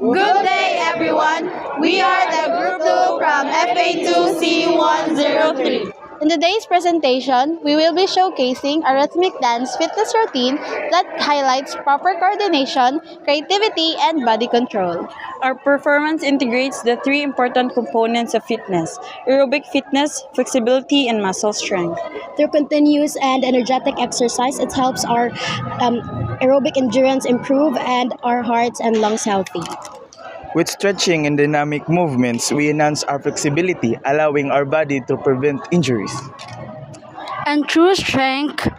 Good day, everyone. We are the Group 2 from FA2C103. In today's presentation, we will be showcasing a rhythmic dance fitness routine that highlights proper coordination, creativity, and body control. Our performance integrates the three important components of fitness: aerobic fitness, flexibility, and muscle strength. Through continuous and energetic exercise, it helps our aerobic endurance improve and our hearts and lungs healthy. With stretching and dynamic movements, we enhance our flexibility, allowing our body to prevent injuries. And through strength-based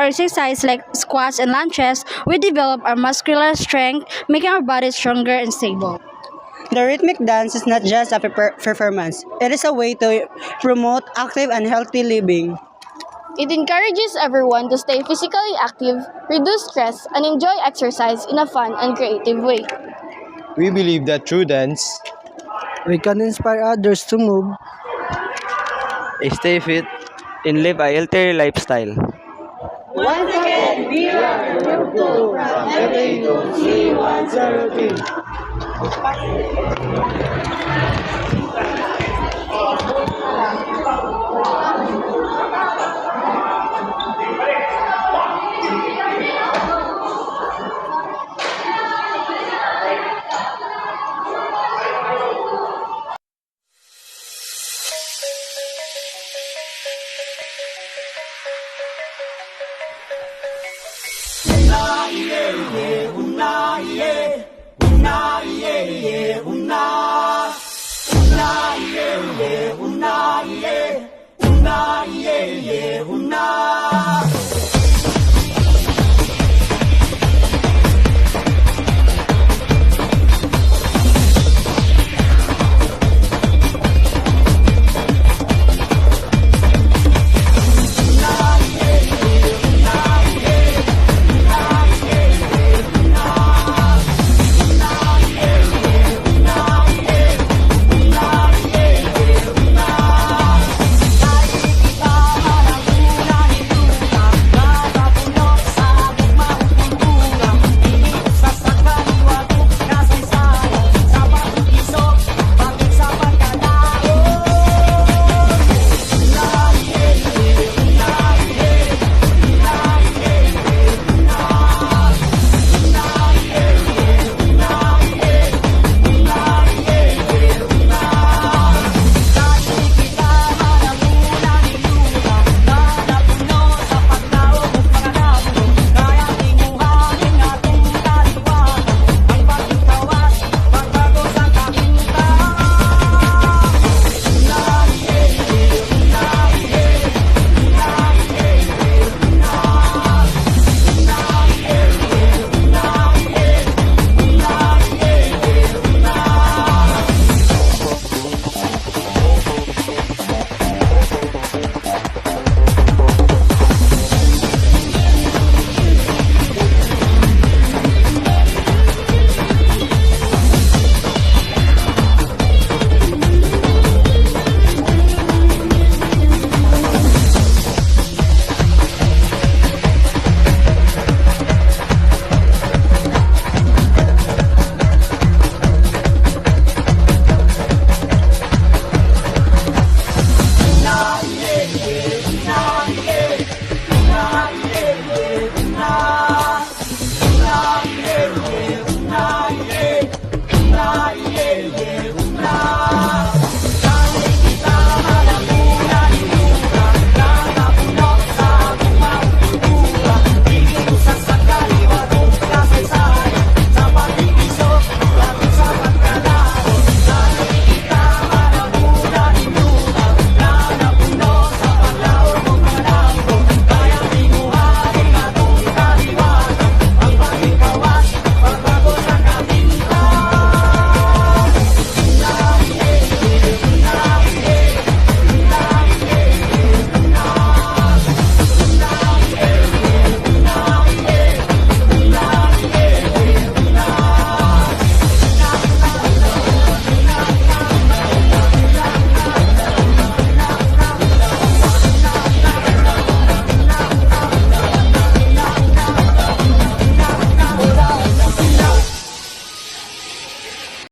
exercise like squats and lunges, we develop our muscular strength, making our body stronger and stable. The rhythmic dance is not just a performance. It is a way to promote active and healthy living. It encourages everyone to stay physically active, reduce stress, and enjoy exercise in a fun and creative way. We believe that through dance, We can inspire others to move. stay fit, and live a healthier lifestyle. Once again, we are Group 2 from FA2C103. Una,